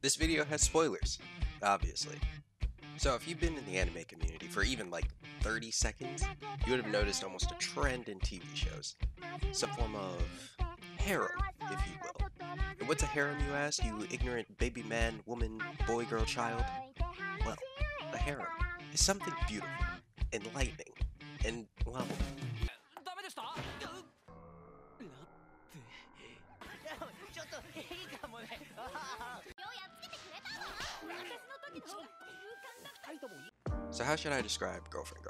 This video has spoilers, obviously. So if you've been in the anime community for even like 30 seconds, you would have noticed almost a trend in TV shows. Some form of harem, if you will. And what's a harem, you ask, you ignorant baby man, woman, boy, girl, child? Well, a harem is something beautiful, enlightening, and, well... So how should I describe Girlfriend?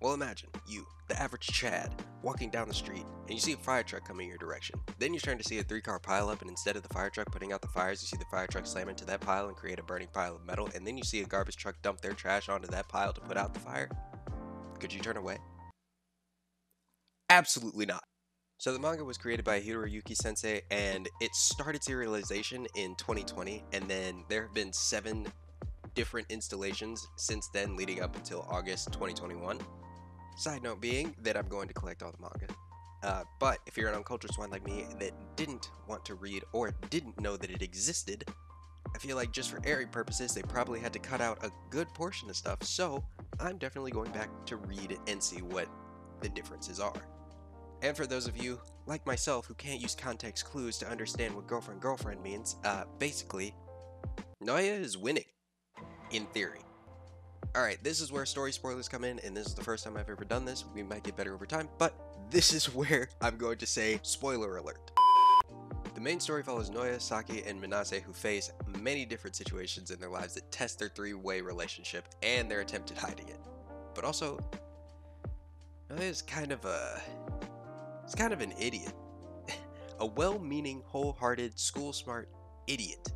Well, imagine you, the average Chad, walking down the street, and you see a fire truck coming your direction. Then you turn to see a 3-car pileup, and instead of the fire truck putting out the fires, you see the fire truck slam into that pile and create a burning pile of metal, and then you see a garbage truck dump their trash onto that pile to put out the fire. Could you turn away? Absolutely not. So the manga was created by Hiroyuki Sensei, and it started serialization in 2020, and then there have been 7 different installations since then, leading up until August 2021. Side note being that I'm going to collect all the manga. But if you're an uncultured swine like me that didn't want to read or didn't know that it existed, I feel like just for airing purposes, they probably had to cut out a good portion of stuff, so I'm definitely going back to read and see what the differences are. And for those of you, like myself, who can't use context clues to understand what girlfriend means, basically, Noya is winning. In theory. Alright, this is where story spoilers come in, and this is the first time I've ever done this. We might get better over time, but this is where I'm going to say spoiler alert. The main story follows Noya, Saki, and Minase, who face many different situations in their lives that test their 3-way relationship and their attempt at hiding it. But also, Noya is kind of an idiot. A well-meaning, wholehearted, school-smart idiot.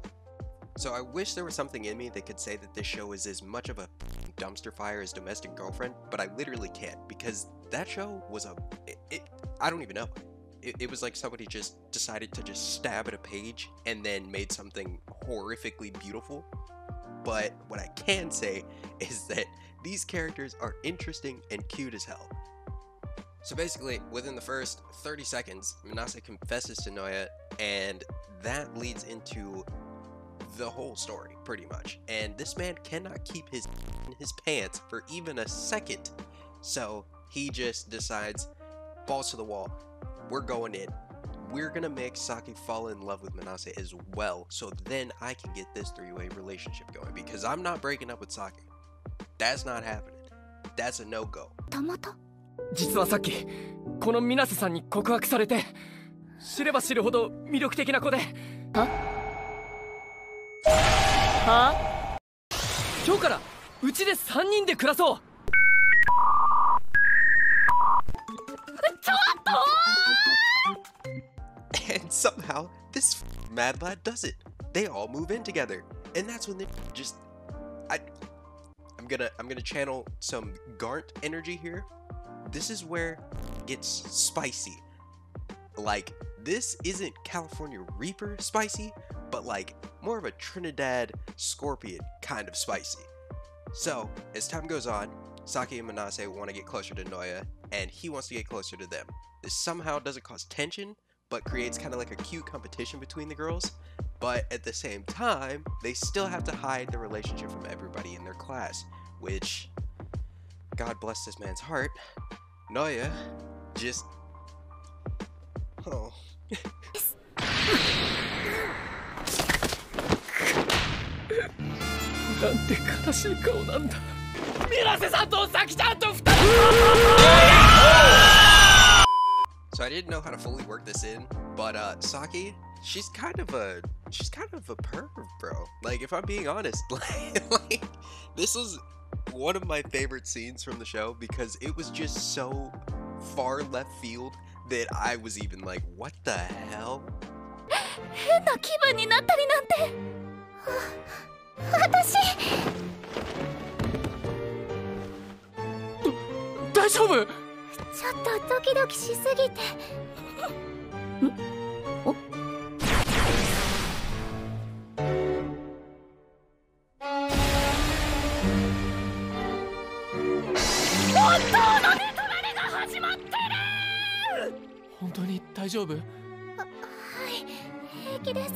So I wish there was something in me that could say that this show is as much of a dumpster fire as Domestic Girlfriend, but I literally can't, because that show was I don't even know. It was like somebody just decided to just stab at a page and then made something horrifically beautiful. But what I can say is that these characters are interesting and cute as hell. So basically, within the first 30 seconds, Minase confesses to Noya, and that leads into the whole story, pretty much. And this man cannot keep his in his pants for even a second. So he just decides, balls to the wall, we're going in. We're gonna make Saki fall in love with Minase as well, so then I can get this 3-way relationship going, because I'm not breaking up with Saki. That's not happening. That's a no-go. 実はさっきこの水瀬さんに告白されて、知れば知るほど魅力的な子で。は？今日からうちで3人で暮らそう。ちょっと！ And somehow this mad lad does it. They all move in together, and that's when they just I'm gonna channel some Garnt energy here. This is where it gets spicy. Like, this isn't California Reaper spicy, but like more of a Trinidad Scorpion kind of spicy. So as time goes on, Saki and Minase want to get closer to Noya, and he wants to get closer to them. This somehow doesn't cause tension, but creates kind of like a cute competition between the girls. But at the same time, they still have to hide the relationship from everybody in their class, which, God bless this man's heart, Noya just... oh. なんて悲しい顔なんだ。水瀬さんと咲ちゃんと2人。So I didn't know how to fully work this in, but Saki, she's kind of a perv, bro. Like, if I'm being honest, like this was one of my favorite scenes from the show, because it was just so far left field that I was even like, what the hell? 変な気分になったりなんて。私。大丈夫？ちょっとドキドキしすぎて。お？本当の寝取られが始まってる。本当に大丈夫？はい、平気です。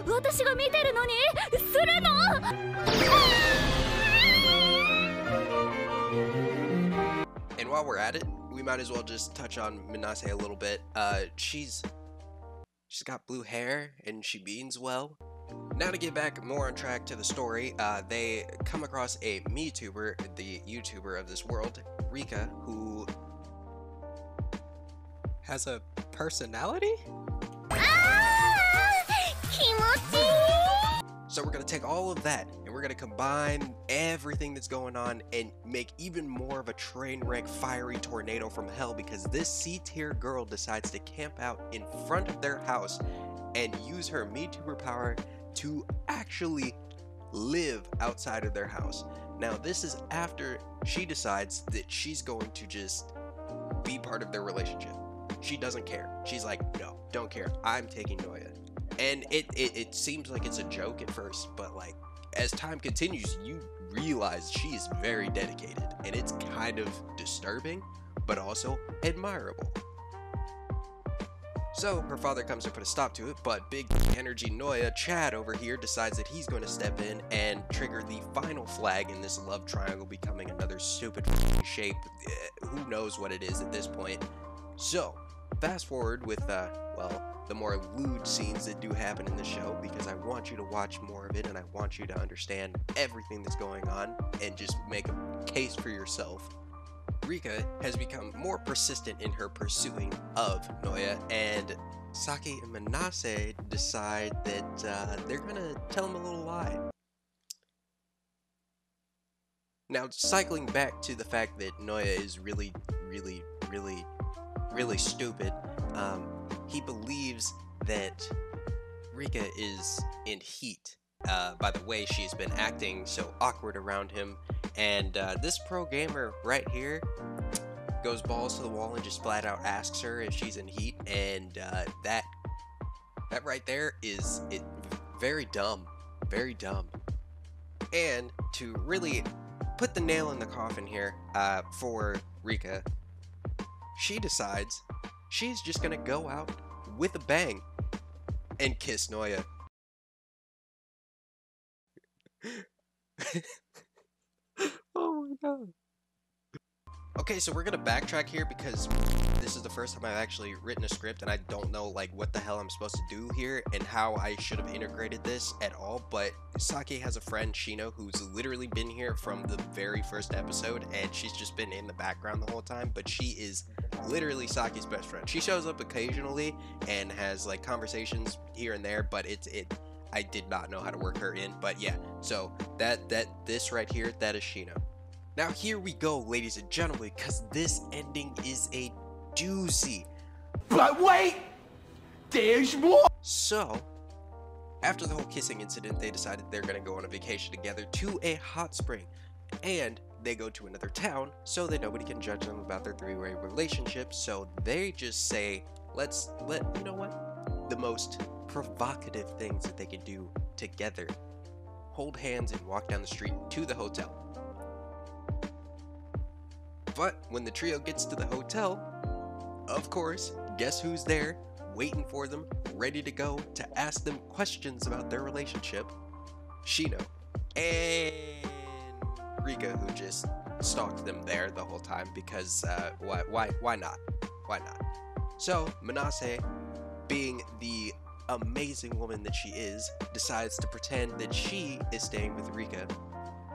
私が見てるのにするの。 And while we're at it, we might as well just touch on Minase a little bit. She's got blue hair and she means well. Now to get back more on track to the story, they come across a MeTuber, the YouTuber of this world, Rika, who has a personality? So we're going to take all of that and we're going to combine everything that's going on and make even more of a train wreck fiery tornado from hell, because this C-tier girl decides to camp out in front of their house and use her MeTuber power to actually live outside of their house. Now this is after she decides that she's going to just be part of their relationship. She doesn't care. She's like, no, don't care. I'm taking Noya. And it seems like it's a joke at first, but like as time continues, you realize she is very dedicated, and it's kind of disturbing, but also admirable. So her father comes to put a stop to it, but big energy Noya, Chad over here, decides that he's going to step in and trigger the final flag in this love triangle becoming another stupid shape. Who knows what it is at this point. So fast forward with well, the more lewd scenes that do happen in the show, because I want you to watch more of it and I want you to understand everything that's going on and just make a case for yourself. Rika has become more persistent in her pursuing of Noya, and Saki and Minase decide that they're gonna tell him a little lie. Now, cycling back to the fact that Noya is really stupid, he believes that Rika is in heat by the way she's been acting so awkward around him, and this pro gamer right here goes balls to the wall and just flat out asks her if she's in heat, and that right there is very dumb. And to really put the nail in the coffin here for Rika, she decides she's just gonna go out with a bang and kiss Noya. Oh my god. Okay, so we're gonna backtrack here because this is the first time I've actually written a script and I don't know like what the hell I'm supposed to do here and how I should have integrated this at all. But Saki has a friend, Shino, who's literally been here from the very first episode, and she's just been in the background the whole time, but she is literally Saki's best friend. She shows up occasionally and has like conversations here and there, but I did not know how to work her in. But yeah, so this right here, that is Shino. Now here we go, ladies and gentlemen, because this ending is a doozy. But wait! There's more! So, after the whole kissing incident, they decided they're going to go on a vacation together to a hot spring. And they go to another town so that nobody can judge them about their three-way relationship. So they just say, you know what? The most provocative things that they can do together. Hold hands and walk down the street to the hotel. But when the trio gets to the hotel, of course, guess who's there, waiting for them, ready to go to ask them questions about their relationship? Shino. And Rika, who just stalked them there the whole time because, why not? Why not? So, Minase, being the amazing woman that she is, decides to pretend that she is staying with Rika.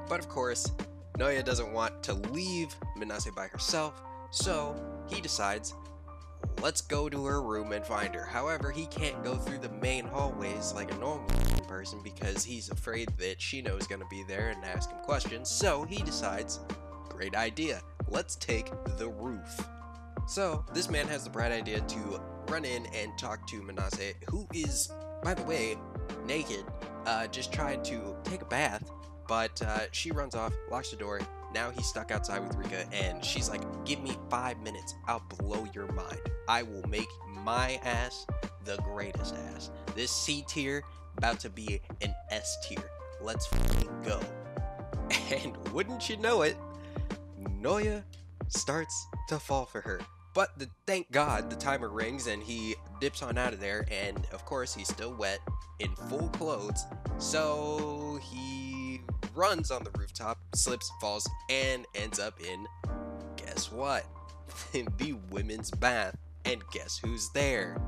But of course, Noya doesn't want to leave Minase by herself, so he decides, let's go to her room and find her. However, he can't go through the main hallways like a normal person because he's afraid that Shino is going to be there and ask him questions, so he decides, great idea, let's take the roof. So, this man has the bright idea to run in and talk to Minase, who is, by the way, naked, just trying to take a bath. But she runs off, locks the door. Now he's stuck outside with Rika, and she's like, give me 5 minutes, I'll blow your mind. I will make my ass the greatest ass. This C tier about to be an S tier. Let's fucking go. And wouldn't you know it, Noya starts to fall for her. But thank God the timer rings and he dips on out of there, and of course he's still wet in full clothes, so he runs on the rooftop, slips, falls, and ends up in, guess what? The women's bath. And guess who's there?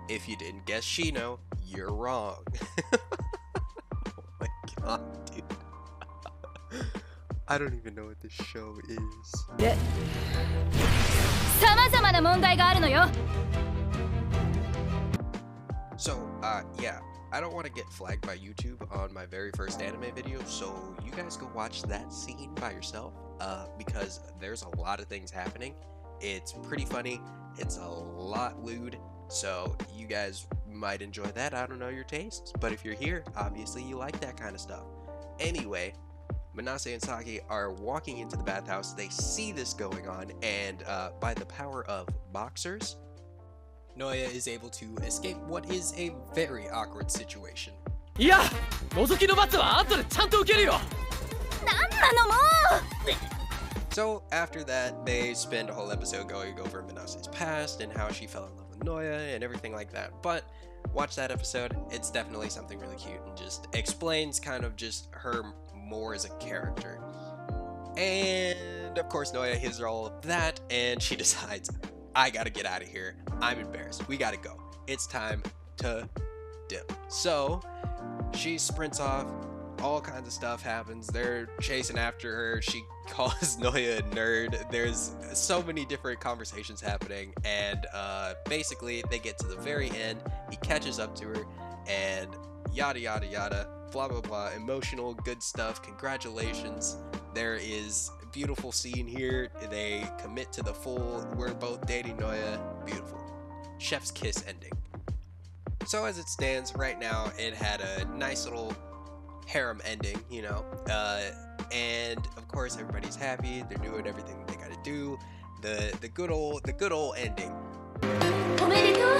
If you didn't guess Shino, you're wrong. Oh my god, dude. I don't even know what this show is. 様々な問題があるのよ。 So, yeah, I don't want to get flagged by YouTube on my very first anime video, so you guys go watch that scene by yourself, because there's a lot of things happening. It's pretty funny, it's a lot lewd, so you guys might enjoy that. I don't know your tastes, but if you're here, obviously you like that kind of stuff. Anyway, Manase and Saki are walking into the bathhouse, they see this going on, and by the power of boxers, Noya is able to escape what is a very awkward situation. いや、覗きの罰は後でちゃんと受けるよ。なんなのもう。 So after that, they spend a whole episode going over Manase's past and how she fell in love with Noya and everything like that. But watch that episode, it's definitely something really cute and just explains kind of just her more as a character. And of course Noya hears all of that and she decides, I gotta get out of here. I'm embarrassed. We gotta go. It's time to dip. So she sprints off. All kinds of stuff happens. They're chasing after her. She calls Noya a nerd. There's so many different conversations happening. And basically they get to the very end. He catches up to her and yada yada yada. Blah blah blah. Emotional, good stuff. Congratulations. There is a beautiful scene here. They commit to the full, we're both dating Noya. Beautiful. Chef's kiss ending. So as it stands right now, it had a nice little harem ending, you know, and of course everybody's happy. They're doing everything they gotta do. The good old ending. おめでとう。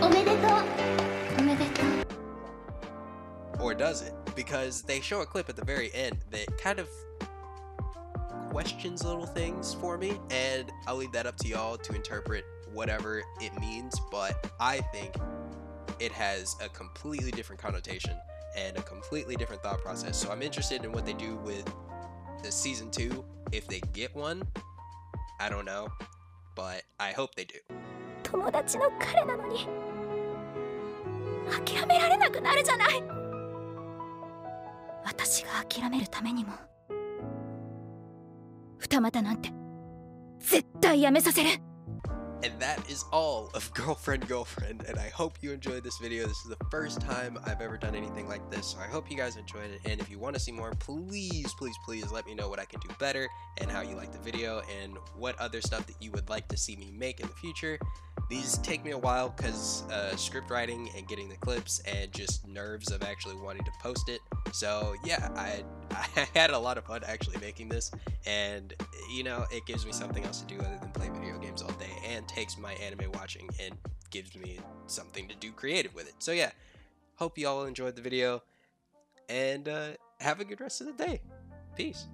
おめでとう。おめでとう。 Or does it? Because they show a clip at the very end that kind of questions little things for me, and I'll leave that up to y'all to interpret whatever it means, but I think it has a completely different connotation and a completely different thought process. So I'm interested in what they do with the season 2. If they get one, I don't know, but I hope they do. 友達の彼なのに諦められなくなるじゃない。私が諦めるためにも二股なんて絶対やめさせる。 And that is all of Girlfriend, and I hope you enjoyed this video. This is the first time I've ever done anything like this, so I hope you guys enjoyed it. And if you want to see more, please let me know what I can do better and how you like the video and what other stuff that you would like to see me make in the future. These take me a while because script writing and getting the clips and just nerves of actually wanting to post it. So yeah, I had a lot of fun actually making this, and you know, it gives me something else to do other than play video games all day, and takes my anime watching and gives me something to do creative with it. So yeah, hope you all enjoyed the video, and have a good rest of the day. Peace.